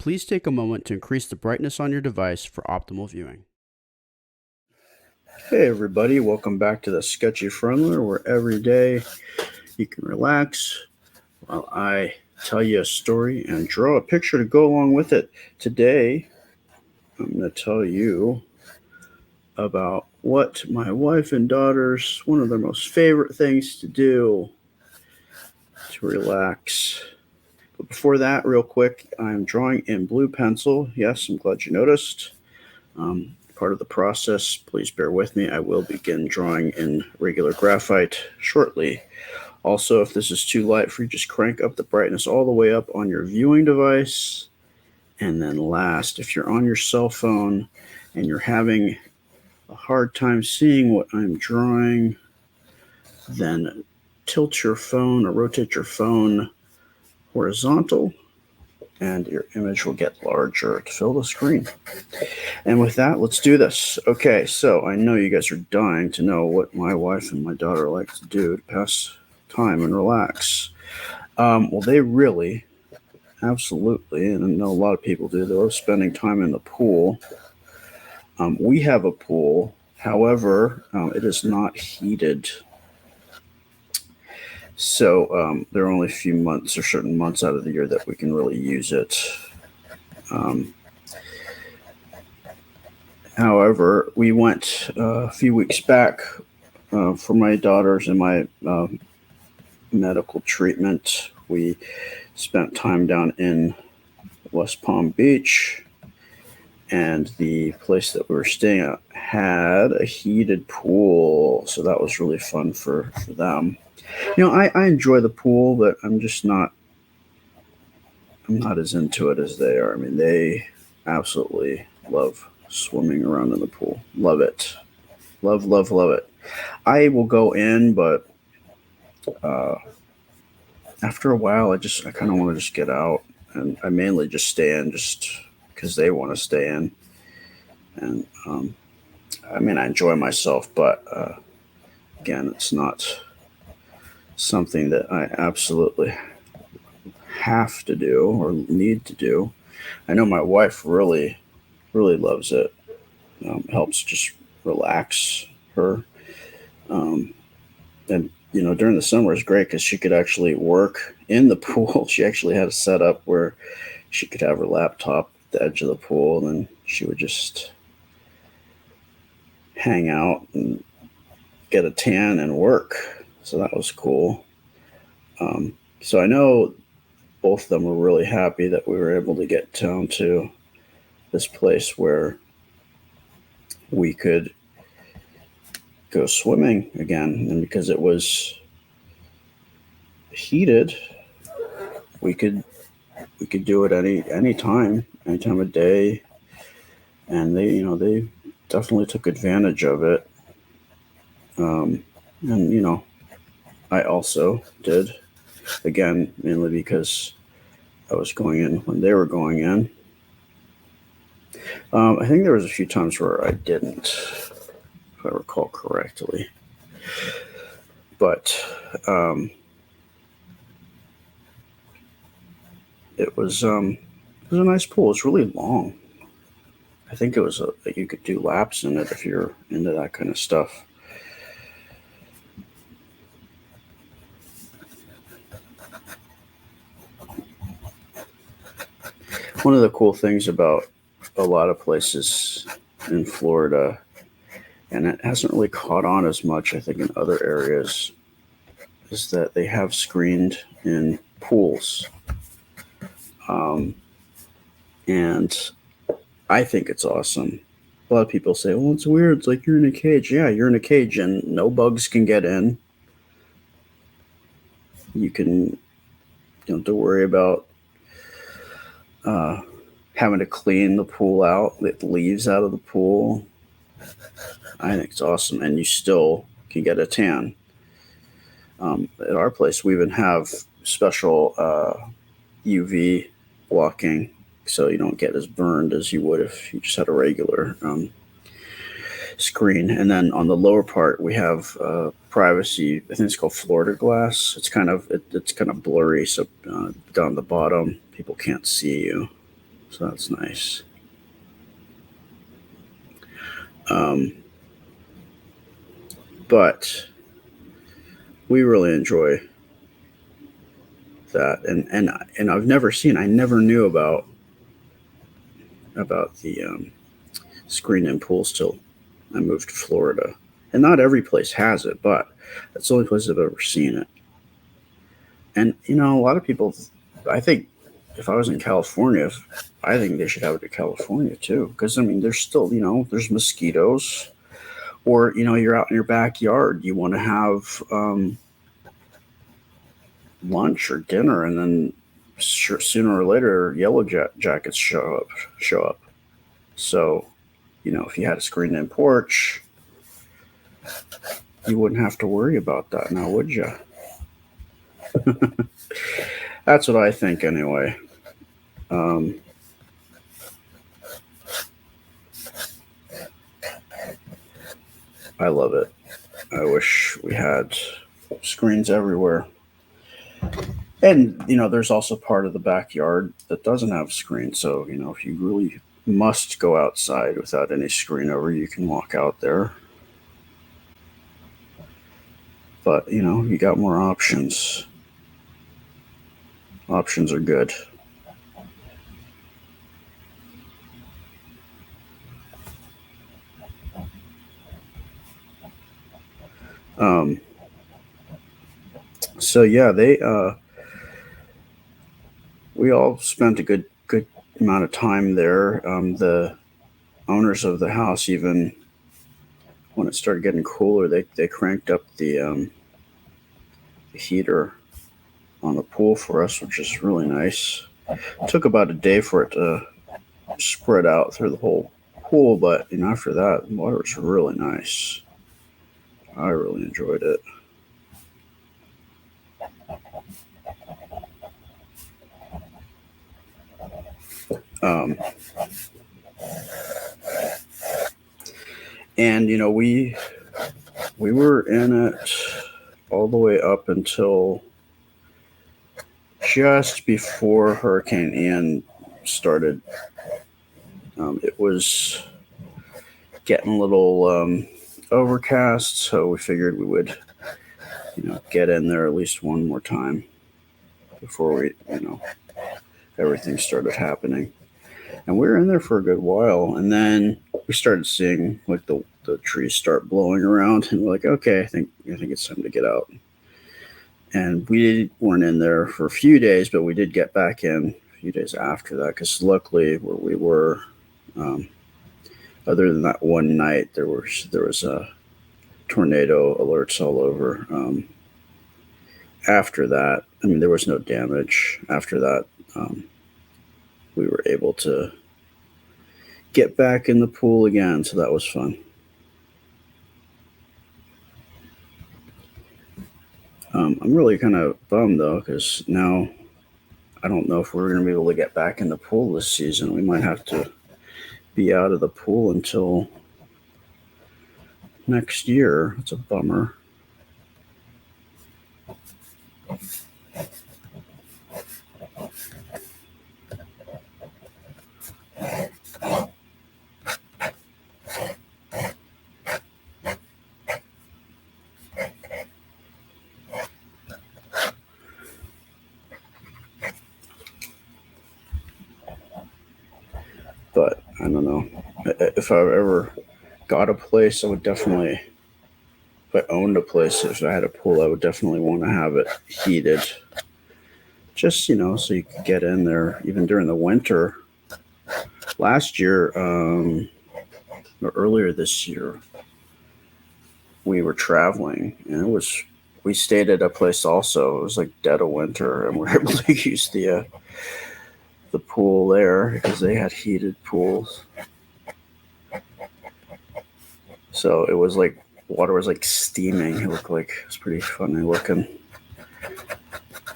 Please take a moment to increase the brightness on your device for optimal viewing. Hey everybody, welcome back to the Sketchy Friendler, where every day you can relax while I tell you a story and draw a picture to go along with it. Today, I'm going to tell you about what my wife and daughters, one of their most favorite things to do to relax. But before that, real quick, I'm drawing in blue pencil. Yes, I'm glad you noticed. Part of the process, please bear with me. I will begin drawing in regular graphite shortly. Also, if this is too light for you, just crank up the brightness all the way up on your viewing device. And then last, if you're on your cell phone and you're having a hard time seeing what I'm drawing, then tilt your phone or rotate your phone horizontal and your image will get larger to fill the screen. And with that, let's do this. Okay, so I know you guys are dying to know what my wife and my daughter like to do to pass time and relax. Well, they really, absolutely, and I know a lot of people do, they love spending time in the pool. We have a pool, however, it is not heated. So there are only a few months or certain months out of the year that we can really use it. However, we went a few weeks back for my daughters and my medical treatment. We spent time down in West Palm Beach, and the place that we were staying at had a heated pool, so that was really fun for them. You know, I enjoy the pool, but I'm not as into it as they are. I mean, they absolutely love swimming around in the pool. Love it. Love, love, love it. I will go in, but after a while, I kind of want to just get out, and I mainly just stay in just because they want to stay in. And I mean, I enjoy myself, but again, it's not something that I absolutely have to do or need to do. I know my wife really, really loves it. Helps just relax her. And you know, during the summer is great because she could actually work in the pool. She actually had a setup where she could have her laptop at the edge of the pool, and then she would just hang out and get a tan and work. So that was cool. So I know both of them were really happy that we were able to get down to this place where we could go swimming again. And because it was heated, we could do it any time of day. And they definitely took advantage of it. And I also did, again, mainly because I was going in when they were going in. I think there was a few times where I didn't, if I recall correctly. But it was a nice pool. It's really long. I think it was you could do laps in it if you're into that kind of stuff. One of the cool things about a lot of places in Florida, and it hasn't really caught on as much, I think, in other areas, is that they have screened in pools. And I think it's awesome. A lot of people say, well, it's weird. It's like you're in a cage. Yeah, you're in a cage and no bugs can get in. You don't have to worry about having to clean the pool out, let leaves out of the pool. I think it's awesome. And you still can get a tan. At our place, we even have special UV blocking so you don't get as burned as you would if you just had a regular screen. And then on the lower part, we have privacy. I think it's called Florida glass. It's kind of blurry, so down the bottom, people can't see you. So that's nice. But we really enjoy that, and I never knew about the screened-in pools till I moved to Florida. And not every place has it, but that's the only place I've ever seen it. And a lot of people, I think, if I was in California, I think they should have it in California too, because I mean, there's still there's mosquitoes, or you're out in your backyard, you want to have lunch or dinner, and then sooner or later, yellow jackets show up. So, if you had a screened-in porch, you wouldn't have to worry about that now, would you? That's what I think, anyway. Um, I love it. I wish we had screens everywhere. And there's also part of the backyard that doesn't have screens. So if you really must go outside without any screen over, you can walk out there. But you got more options. Options are good. Um, so yeah, we all spent a good amount of time there. The owners of the house, even when it started getting cooler, they cranked up the heater on the pool for us, which is really nice. It took about a day for it to spread out through the whole pool, but after that, the water was really nice. I really enjoyed it. Um, and we were in it all the way up until just before Hurricane Ian started. It was getting a little overcast, so we figured we would get in there at least one more time before we everything started happening. And we were in there for a good while, and then we started seeing like the trees start blowing around, and we're like, okay, I think it's time to get out. And we weren't in there for a few days, but we did get back in a few days after that, because luckily where we were, other than that one night, there was a tornado alerts all over. After that, I mean, there was no damage. After that, we were able to get back in the pool again, so that was fun. I'm really kind of bummed though, because now I don't know if we're going to be able to get back in the pool this season. We might have to be out of the pool until next year. It's a bummer. But I don't know. If I ever got a place, I would definitely, if I owned a place, if I had a pool, I would definitely want to have it heated. Just, so you could get in there even during the winter. Last year, or earlier this year, we were traveling, and we stayed at a place also. It was like dead of winter, and we were able to use the pool there because they had heated pools. So it was like water was like steaming. It looked like it was pretty funny looking,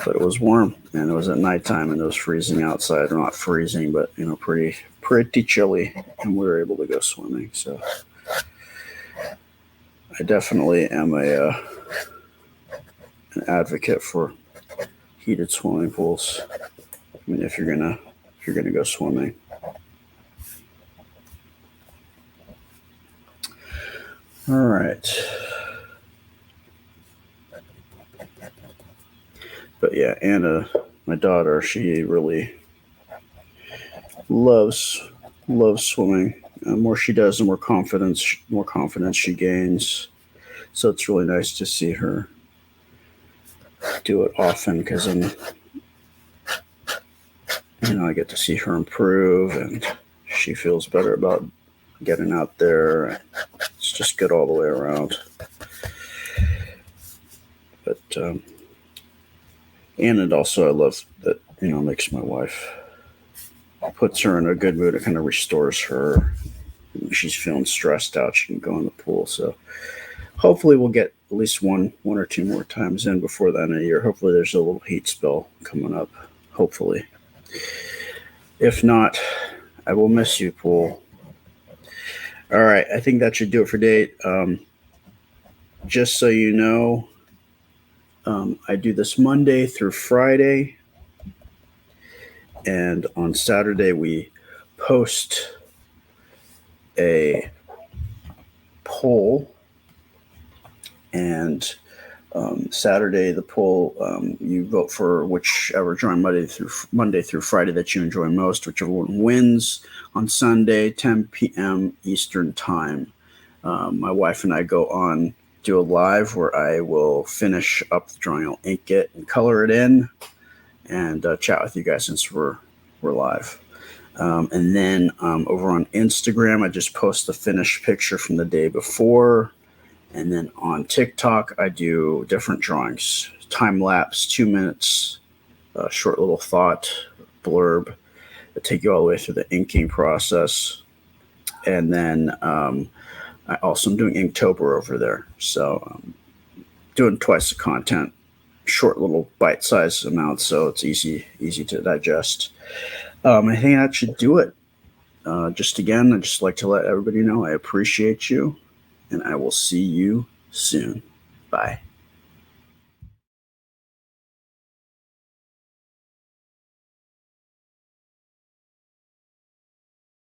but it was warm, and it was at nighttime, and it was freezing outside. Or not freezing, but pretty chilly, and we were able to go swimming. So I definitely am an advocate for heated swimming pools. I mean, if you're gonna go swimming. All right. But yeah, Anna, my daughter, she really loves swimming. The more she does, the more confidence she gains. So it's really nice to see her do it often because then I get to see her improve and she feels better about getting out there. It's just good all the way around. But and it also I love that makes my wife puts her in a good mood. It kind of restores her. When she's feeling stressed out, she can go in the pool. So hopefully we'll get at least one or two more times in before the end of the year. Hopefully there's a little heat spell coming up. Hopefully. If not, I will miss you, pool. All right, I think that should do it for date. Just so you know, I do this Monday through Friday, and on Saturday we post a poll, and Saturday the poll, you vote for whichever drawing Monday through Friday that you enjoy most, whichever one wins. On Sunday, 10 p.m. Eastern time, my wife and I go on, do a live where I will finish up the drawing. I'll ink it and color it in, and chat with you guys since we're live. And then over on Instagram, I just post the finished picture from the day before. And then on TikTok, I do different drawings, time lapse, 2 minutes, short little thought, blurb that take you all the way through the inking process. And then I also am doing Inktober over there. So doing twice the content, short little bite-sized amounts, so it's easy to digest. I think that should do it. Just again, I'd just like to let everybody know I appreciate you, and I will see you soon. Bye.